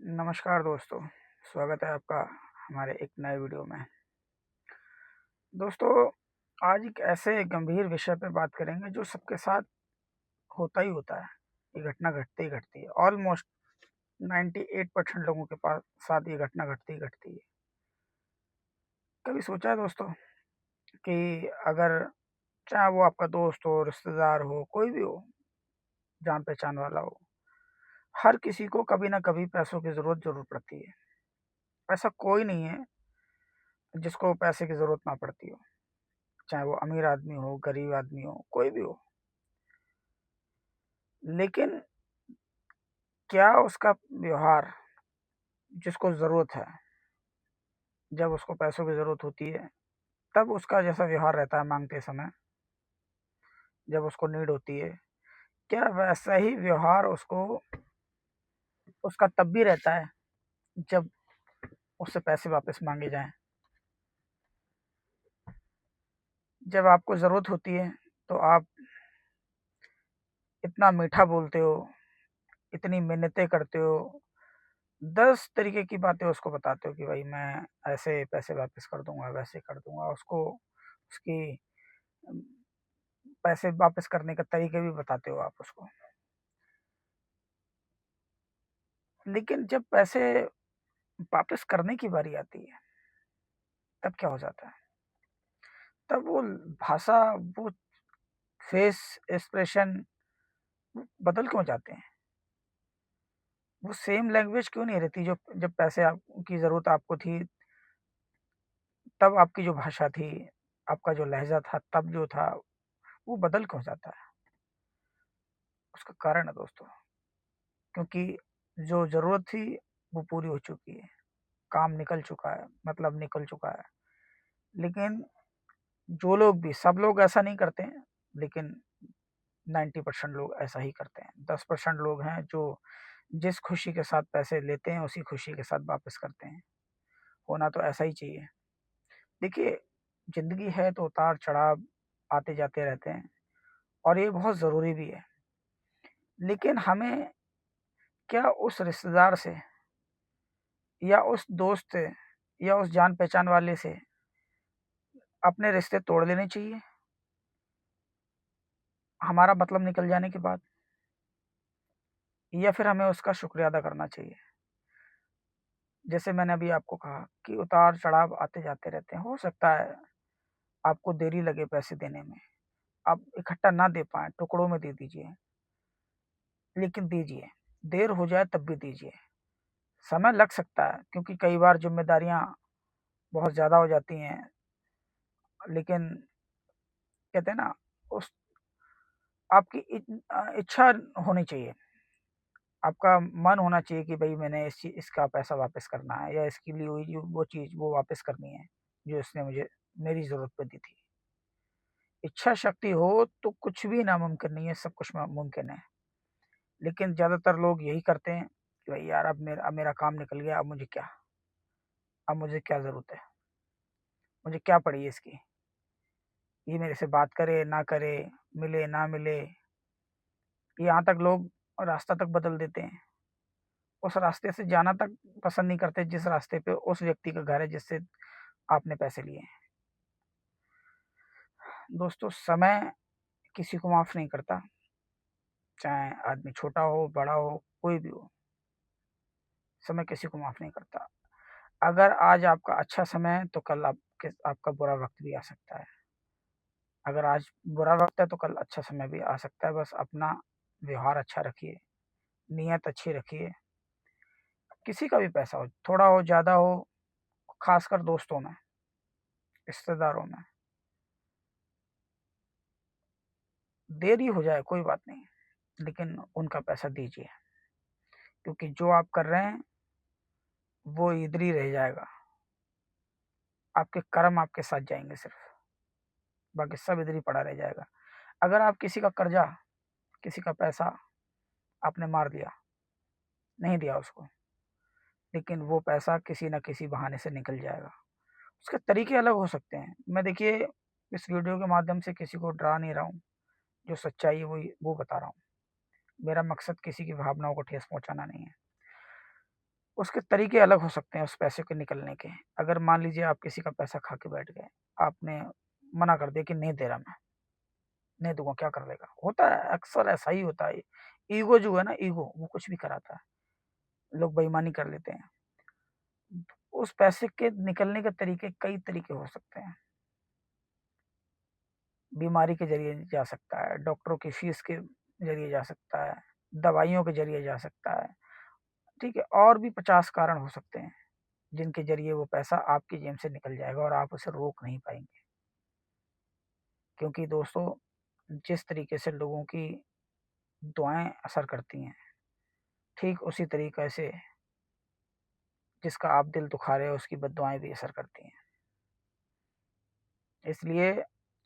नमस्कार दोस्तों, स्वागत है आपका हमारे एक नए वीडियो में। दोस्तों, आज एक ऐसे गंभीर विषय पर बात करेंगे जो सबके साथ होता ही होता है। ये घटना घटती ही घटती है। ऑलमोस्ट 98% लोगों के पास साथ ये घटना घटती ही घटती है। कभी सोचा है दोस्तों कि अगर चाहे वो आपका दोस्त हो, रिश्तेदार हो, कोई भी हो, जान पहचान वाला हो, हर किसी को कभी ना कभी पैसों की ज़रूर पड़ती है। ऐसा कोई नहीं है जिसको पैसे की ज़रूरत ना पड़ती हो। चाहे वो अमीर आदमी हो, गरीब आदमी हो, कोई भी हो। लेकिन क्या उसका व्यवहार जिसको ज़रूरत है, जब उसको पैसों की ज़रूरत होती है, तब उसका जैसा व्यवहार रहता है माँगते समय, जब उसको नीड होती है, क्या वैसा ही व्यवहार उसका तब भी रहता है जब उससे पैसे वापस माँगे जाएँ? जब आपको ज़रूरत होती है, तो आप इतना मीठा बोलते हो, इतनी मिन्नतें करते हो, 10 तरीके की बातें उसको बताते हो कि भाई मैं ऐसे पैसे वापस कर दूँगा, वैसे कर दूँगा। उसको उसकी अम, पैसे वापस करने के तरीके भी बताते हो आप उसको। लेकिन जब पैसे वापस करने की बारी आती है, तब क्या हो जाता है? तब वो भाषा, वो फेस एक्सप्रेशन बदल क्यों जाते हैं? वो सेम लैंग्वेज क्यों नहीं रहती जो जब पैसे आप की ज़रूरत आपको थी, तब आपकी जो भाषा थी, आपका जो लहज़ा था, तब जो था, वो बदल क्यों जाता है? उसका कारण है दोस्तों, क्योंकि जो ज़रूरत थी, वो पूरी हो चुकी है। काम निकल चुका है, मतलब निकल चुका है। लेकिन जो लोग भी, सब लोग ऐसा नहीं करते हैं, लेकिन 90% लोग ऐसा ही करते हैं। 10% लोग हैं जो जिस खुशी के साथ पैसे लेते हैं, उसी खुशी के साथ वापस करते हैं। होना तो ऐसा ही चाहिए। देखिए, ज़िंदगी है तो उतार-चढ़ाव आते-जाते रहते हैं, और ये बहुत ज़रूरी भी है। लेकिन हमें क्या उस रिश्तेदार से, या उस दोस्त से, या उस जान-पहचान वाले से अपने रिश्ते तोड़ लेने चाहिए, हमारा मतलब निकल जाने के बाद? या फिर हमें उसका शुक्रिया अदा करना चाहिए? जैसे मैंने अभी आपको कहा कि उतार-चढ़ाव आते-जाते रहते हैं। हो सकता है आपको देरी लगे पैसे देने में, आप इकट्ठा ना दे पाएँ, टुकड़ों में दे दीजिए, लेकिन दीजिए। देर हो जाए तब भी दीजिए। समय लग सकता है, क्योंकि कई बार ज़िम्मेदारियाँ बहुत ज़्यादा हो जाती हैं, लेकिन कहते हैं ना, उस आपकी इच्छा होनी चाहिए। आपका मन होना चाहिए कि भई मैंने इसका पैसा वापस करना है, या इसके लिए हुई जो वो चीज़ वो वापस करनी है, जो इसने मुझे मेरी ज़रूरत पे दी थी। इच्छा शक्ति हो तो कुछ भी नामुमकिन नहीं है, सब कुछ मुमकिन है। लेकिन ज़्यादातर लोग यही करते हैं कि भई यार, अब मेरा काम निकल गया, अब मुझे क्या? अब मुझे क्या ज़रूरत है? मुझे क्या पड़ी है इसकी? ये मेरे से बात करे, ना करे, मिले, ना मिले। यहाँ तक लोग रास्ता तक बदल देते हैं। उस रास्ते से जाना तक पसंद नहीं करते जिस रास्ते पे उस व्यक्ति का घर है जिससे आपने पैसे लिए हैं। दोस्तों, समय किसी को माफ़ नहीं करता, चाहे आदमी छोटा हो, बड़ा हो, कोई भी हो। समय किसी को माफ़ नहीं करता। अगर आज आपका अच्छा समय है, तो कल आपका बुरा वक़्त भी आ सकता है। अगर आज बुरा वक़्त है, तो कल अच्छा समय भी आ सकता है। बस अपना व्यवहार अच्छा रखिए, नीयत अच्छी रखिए। किसी का भी पैसा हो, थोड़ा हो, ज़्यादा हो, ख़ासकर दोस्तों में, रिश्तेदारों में, देरी हो जाए कोई बात नहीं, लेकिन उनका पैसा दीजिए। क्योंकि जो आप कर रहे हैं, वो इधर ही रह जाएगा। आपके कर्म आपके साथ जाएँगे सिर्फ़, बाकी सब इधर ही पड़ा रह जाएगा। अगर आप किसी का कर्ज़ा, किसी का पैसा आपने मार दिया, नहीं दिया उसको, लेकिन वो पैसा किसी न किसी बहाने से निकल जाएगा। उसके तरीके अलग हो सकते हैं। मैं, देखिए, इस वीडियो के माध्यम से किसी को डरा नहीं रहा हूँ, जो सच्चाई है वो बता रहा हूँ। मेरा मकसद किसी की भावनाओं को ठेस पहुँचाना नहीं है। उसके तरीके अलग हो सकते हैं उस पैसे के निकलने के। अगर मान लीजिए आप किसी का पैसा खा के बैठ गए, आपने मना कर दिया कि नहीं दे रहा मैं, नहीं दूँगा, क्या कर लेगा? होता है, अक्सर ऐसा ही होता है। ईगो जो है ना, ईगो वो कुछ भी कराता है। लोग बेईमानी कर लेते हैं। उस पैसे के निकलने के तरीके कई तरीके हो सकते हैं। बीमारी के ज़रिए जा सकता है, डॉक्टरों की फीस के ज़रिए जा सकता है, दवाइयों के ज़रिए जा सकता है, ठीक है? और भी 50 कारण हो सकते हैं, जिनके ज़रिए वो पैसा आपकी जेब से निकल जाएगा और आप उसे रोक नहीं पाएँगे। क्योंकि दोस्तों, जिस तरीके से लोगों की दुआएँ असर करती हैं, ठीक उसी तरीक़े से जिसका आप दिल दुखा रहे हो उसकी बद्दुआएँ भी असर करती हैं। इसलिए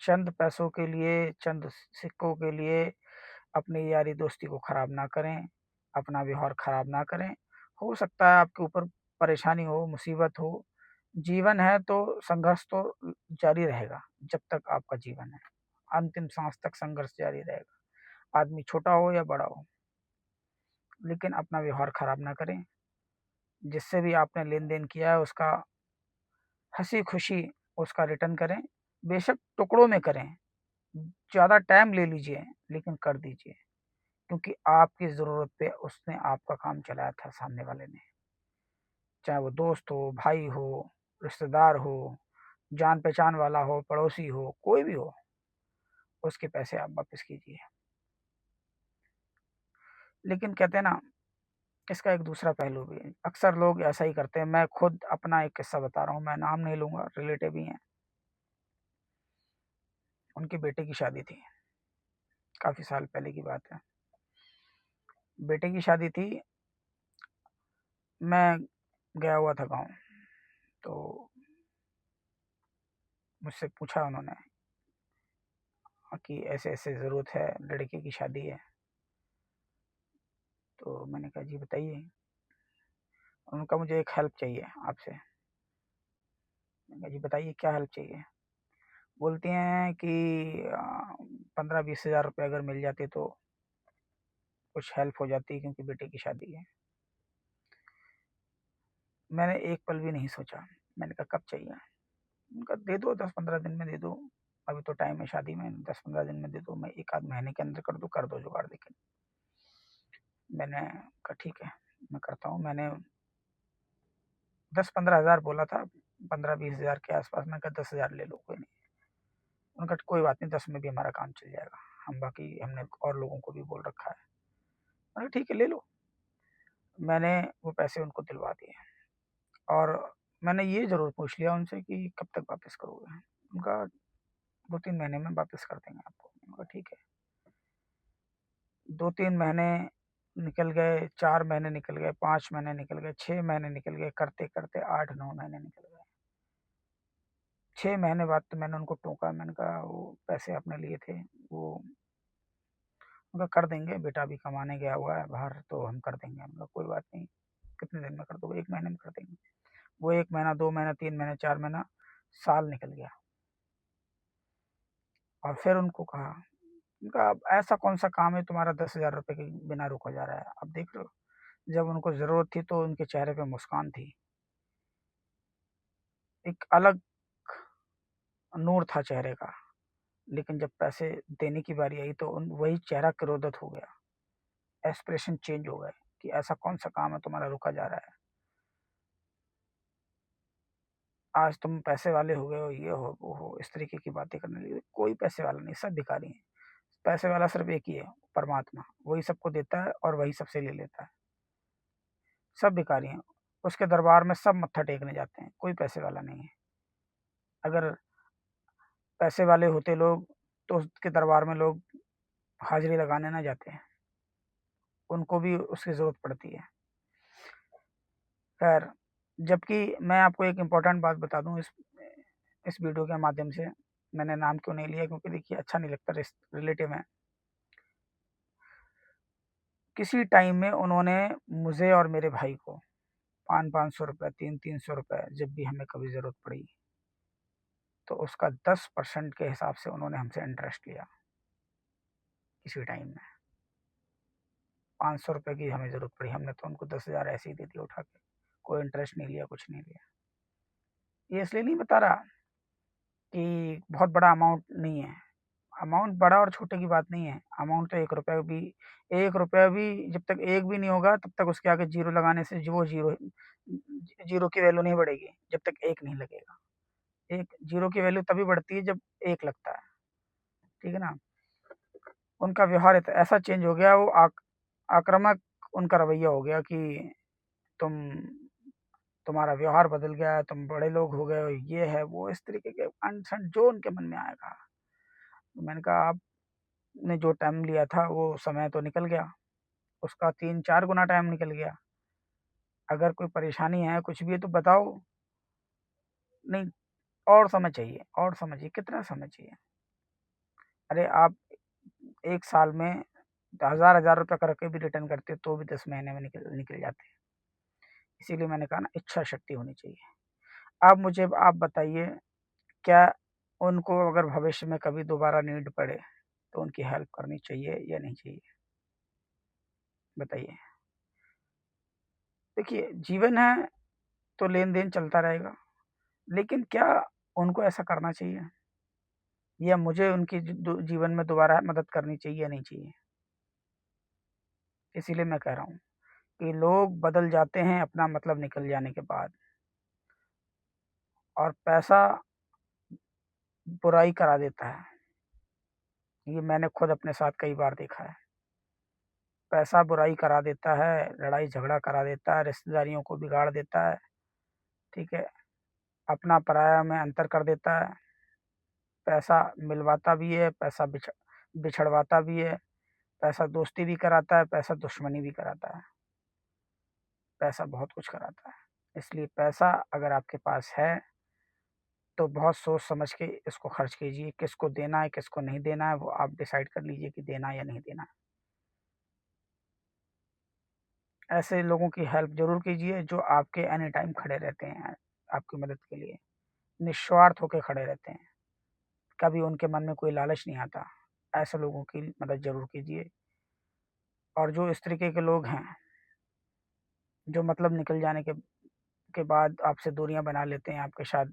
चंद पैसों के लिए, चंद सिक्कों के लिए अपनी यारी दोस्ती को ख़राब ना करें, अपना व्यवहार ख़राब ना करें। हो सकता है आपके ऊपर परेशानी हो, मुसीबत हो, जीवन है तो संघर्ष तो जारी रहेगा जब तक आपका जीवन है। अंतिम साँस तक संघर्ष जारी रहेगा, आदमी छोटा हो या बड़ा हो। लेकिन अपना व्यवहार ख़राब ना करें, जिससे भी आपने लेन-देन किया है उसका हँसी-खुशी उसका रिटर्न करें, बेशक टुकड़ों में करें, ज़्यादा टाइम ले लीजिए लेकिन कर दीजिए, क्योंकि आपकी ज़रूरत पे उसने आपका काम चलाया था सामने वाले ने। चाहे वो दोस्त हो, भाई हो, रिश्तेदार हो, जान-पहचान वाला हो, पड़ोसी हो, कोई भी हो, उसके पैसे आप वापस कीजिए। लेकिन कहते हैं ना, इसका एक दूसरा पहलू भी है। अक्सर लोग ऐसा ही करते हैं। मैं खुद अपना एक किस्सा बता रहा हूँ, मैं नाम नहीं लूँगा, रिलेटिव ही हैं। उनके बेटे की शादी थी, काफ़ी साल पहले की बात है। बेटे की शादी थी, मैं गया हुआ था गाँव, तो मुझसे पूछा उन्होंने कि ऐसे-ऐसे ज़रूरत है, लड़के की शादी है। तो मैंने कहा जी बताइए। उन्होंने कहा मुझे एक हेल्प चाहिए आपसे। मैंने कहा जी बताइए क्या हेल्प चाहिए? बोलती हैं कि 15-20 हज़ार रुपए अगर मिल जाते तो कुछ हेल्प हो जाती, क्योंकि बेटे की शादी है। मैंने एक पल भी नहीं सोचा। मैंने कहा कब चाहिए? उनका दे दो, 10-15 दिन में दे दो, अभी तो टाइम है शादी में, 10-15 दिन में दे दो, मैं 1 आध महीने के अंदर कर दो जुगाड़। लेकिन मैंने कहा ठीक है, मैं करता हूँ। मैंने 10-15 हज़ार बोला था, 15-20 हज़ार के आसपास। मैंने कहा 10 हज़ार ले लो, कोई नहीं। उन्होंने कहा कोई बात नहीं, 10 में भी हमारा काम चल जाएगा, हम बाकी हमने और लोगों को भी बोल रखा है। मैंने कहा ठीक है ले लो। मैंने वो पैसे उनको दिलवा दिए और मैंने ये ज़रूर पूछ लिया उनसे कि कब तक वापस करोगे? उनका 2-3 महीने में वापस कर देंगे आपको। मैंने कहा ठीक है। 2-3 महीने निकल गए, 4 महीने निकल गए, 5 महीने निकल गए, 6 महीने निकल गए, करते-करते 8-9 महीने निकल गए। 6 महीने बाद तो मैंने उनको टोका, मैंने कहा वो पैसे आपने लिए थे, वो उनका कर देंगे, बेटा अभी कमाने गया हुआ है बाहर, तो हम कर देंगे। हमने कहा कोई बात नहीं, कितने दिन में कर दोगे? 1 महीने में कर देंगे। वो 1 महीना, 2 महीना, 3 महीने, 4 महीना, साल निकल गया। और फिर उनको कहा, उनका अब ऐसा कौन-सा काम है तुम्हारा 10 हज़ार रुपए के बिना रोका जा रहा है? अब देख रहे हो, जब उनको ज़रूरत थी तो उनके चेहरे पे मुस्कान थी। एक अलग नूर था चेहरे का, लेकिन जब पैसे देने की बारी आई तो उन वही चेहरा क्रोधित हो गया, एक्सप्रेशन चेंज हो गए कि ऐसा कौन-सा काम है तुम्हारा रुका जा रहा है? आज तुम पैसे वाले हो गए हो, ये हो, वो हो, इस तरीके की बातें करने लगे। कोई पैसे वाला नहीं, सब भिखारी हैं। पैसे वाला सिर्फ़ एक ही है, परमात्मा। वही सबको देता है और वही सबसे ले लेता है। सब भिखारी हैं। उसके दरबार में सब मत्था टेकने जाते हैं, कोई पैसे वाला नहीं है। अगर पैसे वाले होते लोग, तो उसके दरबार में लोग हाज़िरी लगाने ना जाते हैं, उनको भी उसकी ज़रूरत पड़ती है। ख़ैर, जबकि मैं आपको एक इम्पोर्टेंट बात बता दूँ इस वीडियो के माध्यम से, मैंने नाम क्यों नहीं लिया, क्योंकि देखिए अच्छा नहीं लगता, रिलेटिव हैं। किसी टाइम में उन्होंने मुझे और मेरे भाई को 500-500 रुपए, 300-300 रुपए जब भी हमें कभी ज़रूरत पड़ी, तो उसका 10% के हिसाब से उन्होंने हमसे इंटरेस्ट लिया किसी टाइम में। 500 रुपए की हमें ज़रूरत पड़ी, हमने तो उनको 10 हज़ार ऐसे ही दे दिए उठा के। कोई इंटरेस्ट नहीं लिया, कुछ नहीं लिया। ये इसलिए नहीं बता रहा कि बहुत बड़ा अमाउंट नहीं है। अमाउंट बड़ा और छोटे की बात नहीं है। अमाउंट तो ₹1 भी जब तक 1 भी नहीं होगा तब तक उसके आगे ज़ीरो लगाने से जो वो ज़ीरो की वैल्यू नहीं बढ़ेगी, जब तक 1 नहीं लगेगा। ज़ीरो की वैल्यू तभी बढ़ती है जब 1 लगता है, ठीक है ना? उनका व्यवहार ऐसा चेंज हो गया, वो आक्रामक उनका रवैया हो गया कि तुम तुम्हारा व्यवहार बदल गया है, तुम बड़े लोग हो गए हो, ये है, वो, इस तरीके के अनसन जो उनके मन में आएगा। तो मैंने कहा आपने जो टाइम लिया था वो समय तो निकल गया, उसका 3-4 गुना टाइम निकल गया। अगर कोई परेशानी है, कुछ भी है तो बताओ। नहीं, और समय चाहिए, और समय चाहिए, कितना समय चाहिए? अरे आप 1 साल में हज़ार-हज़ार रुपए करके भी रिटर्न करते तो भी 10 महीने में निकल निकल जाते। इसीलिए मैंने कहा ना, इच्छा शक्ति होनी चाहिए। अब मुझे आप बताइए, क्या उनको अगर भविष्य में कभी दोबारा नीड पड़े तो उनकी हेल्प करनी चाहिए या नहीं चाहिए? बताइए। देखिए, जीवन है तो लेन-देन चलता रहेगा, लेकिन क्या उनको ऐसा करना चाहिए? या मुझे उनकी जीवन में दोबारा मदद करनी चाहिए या नहीं चाहिए? इसीलिए मैं कह रहा हूँ कि लोग बदल जाते हैं अपना मतलब निकल जाने के बाद, और पैसा बुराई करा देता है। ये मैंने खुद अपने साथ कई बार देखा है। पैसा बुराई करा देता है, लड़ाई झगड़ा करा देता है, रिश्तेदारियों को बिगाड़ देता है, ठीक है? अपना पराया में अंतर कर देता है। पैसा मिलवाता भी है, पैसा बिछड़वाता भी है, पैसा दोस्ती भी कराता है, पैसा दुश्मनी भी कराता है। पैसा बहुत कुछ कराता है। इसलिए पैसा अगर आपके पास है तो बहुत सोच समझ के इसको खर्च कीजिए। किसको देना है, किसको नहीं देना है, वो आप डिसाइड कर लीजिए कि देना है या नहीं देना है। ऐसे लोगों की हेल्प ज़रूर कीजिए जो आपके एनी टाइम खड़े रहते हैं, आपकी मदद के लिए, निस्वार्थ होके खड़े रहते हैं। कभी उनके मन में कोई लालच नहीं आता। ऐसे लोगों की मदद ज़रूर कीजिए। और जो इस तरीके के लोग हैं, जो मतलब निकल जाने के बाद आपसे दूरियाँ बना लेते हैं, आपके साथ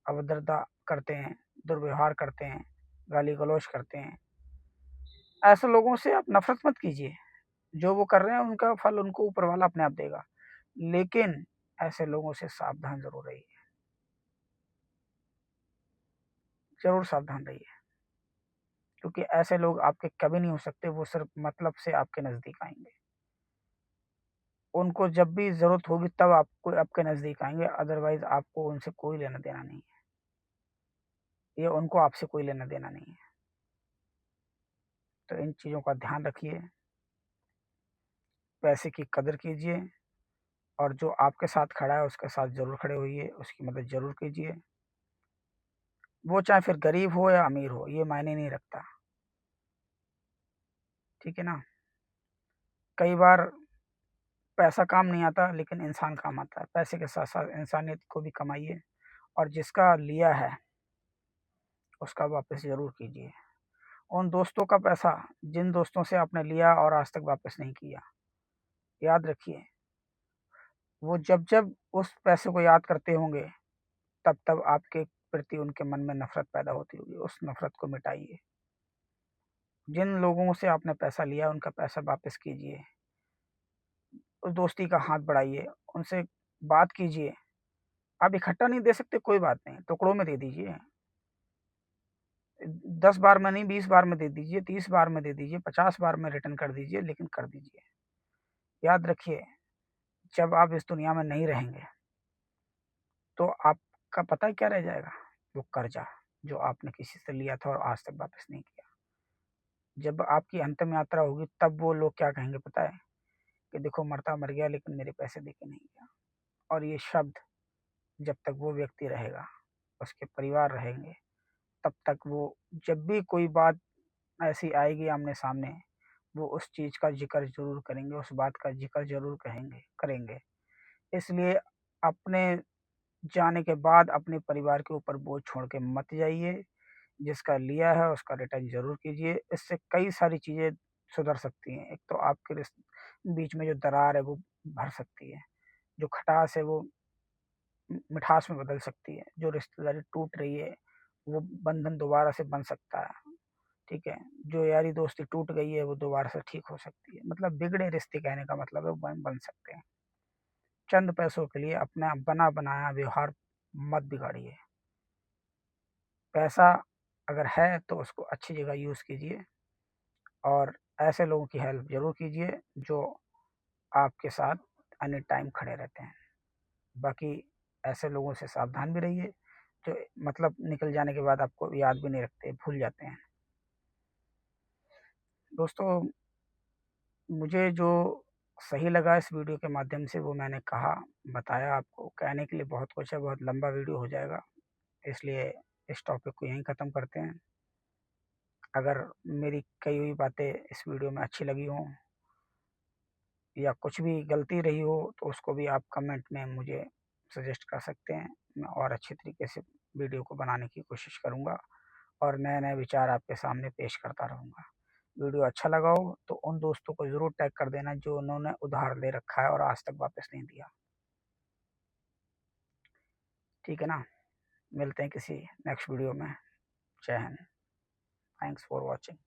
अभद्रता करते हैं, दुर्व्यवहार करते हैं, गाली-गलौच करते हैं, ऐसे लोगों से आप नफ़रत मत कीजिए। जो वो कर रहे हैं उनका फल उनको ऊपर वाला अपने आप देगा। लेकिन ऐसे लोगों से सावधान ज़रूर रहिए, ज़रूर सावधान रहिए। क्योंकि ऐसे लोग आपके कभी नहीं हो सकते, वो सिर्फ़ मतलब से आपके नज़दीक आएँगे। उनको जब भी ज़रूरत होगी तब आपको आपके नज़दीक आएँगे, अदरवाइज़ आपको उनसे कोई लेना-देना नहीं है। या उनको आपसे कोई लेना-देना नहीं है। तो इन चीज़ों का ध्यान रखिए, पैसे की कदर कीजिए, और जो आपके साथ खड़ा है उसके साथ ज़रूर खड़े होइए, उसकी मदद ज़रूर कीजिए। वो चाहे फिर गरीब हो या अमीर हो, ये मायने नहीं रखता, ठीक है ना? कई बार पैसा काम नहीं आता, लेकिन इंसान काम आता है। पैसे के साथ-साथ इंसानियत को भी कमाइए, और जिसका लिया है उसका वापस ज़रूर कीजिए। उन दोस्तों का पैसा जिन दोस्तों से आपने लिया और आज तक वापस नहीं किया, याद रखिए, वो जब-जब उस पैसे को याद करते होंगे, तब-तब आपके प्रति उनके मन में नफ़रत पैदा होती होगी। उस नफ़रत को मिटाइए। जिन लोगों से आपने पैसा लिया, उनका पैसा वापस कीजिए। उस दोस्ती का हाथ बढ़ाइए, उनसे बात कीजिए। आप इकट्ठा नहीं दे सकते, कोई बात नहीं, टुकड़ों में दे दीजिए। 10 बार में नहीं, 20 बार में दे दीजिए, 30 बार में दे दीजिए, 50 बार में रिटर्न कर दीजिए, लेकिन कर दीजिए। याद रखिए, जब आप इस दुनिया में नहीं रहेंगे, तो आपका पता है क्या रह जाएगा? वो कर्जा, जो आपने किसी से लिया था और आज तक वापस नहीं किया। जब आपकी अंतिम यात्रा होगी, तब वो लोग क्या कहेंगे पता है? कि देखो, मरता मर गया लेकिन मेरे पैसे दे के नहीं गया। और ये शब्द जब तक वो व्यक्ति रहेगा, उसके परिवार रहेंगे, तब तक वो जब भी कोई बात ऐसी आएगी आमने-सामने, वो उस चीज़ का ज़िक्र ज़रूर करेंगे, उस बात का ज़िक्र ज़रूर करेंगे। इसलिए अपने जाने के बाद अपने परिवार के ऊपर बोझ छोड़ के मत जाइए। जिसका लिया है उसका रिटर्न ज़रूर कीजिए। इससे कई सारी चीज़ें सुधर सकती हैं। एक तो आपके बीच में जो दरार है वो भर सकती है। जो खटास है वो मिठास में बदल सकती है। जो रिश्तेदारी टूट रही है वो बंधन दोबारा से बन सकता है, ठीक है। जो यारी दोस्ती टूट गई है वो दोबारा से ठीक हो सकती है। मतलब बिगड़े रिश्ते कहने का मतलब है बन सकते हैं। चंद पैसों के लिए अपना बना बनाया व्यवहार मत बिगाड़िए। पैसा अगर है तो उसको अच्छी जगह यूज़ कीजिए और ऐसे लोगों की हेल्प ज़रूर कीजिए जो आपके साथ एनी टाइम खड़े रहते हैं। बाकी ऐसे लोगों से सावधान भी रहिए जो मतलब निकल जाने के बाद आपको याद भी नहीं रखते, भूल जाते हैं। दोस्तों, मुझे जो सही लगा इस वीडियो के माध्यम से वो मैंने कहा, बताया आपको। कहने के लिए बहुत कुछ है, बहुत लंबा वीडियो हो जाएगा, इसलिए इस टॉपिक को यहीं ख़त्म करते हैं। अगर मेरी कही हुई बातें इस वीडियो में अच्छी लगी हों या कुछ भी गलती रही हो तो उसको भी आप कमेंट में मुझे सजेस्ट कर सकते हैं। मैं और अच्छे तरीके से वीडियो को बनाने की कोशिश करूँगा और नए-नए विचार आपके सामने पेश करता रहूँगा। वीडियो अच्छा लगा हो तो उन दोस्तों को ज़रूर टैग कर देना जो उन्होंने उधार ले रखा है और आज तक वापस नहीं दिया। ठीक है ना? मिलते हैं किसी नेक्स्ट वीडियो में। जय हिंद। Thanks for watching.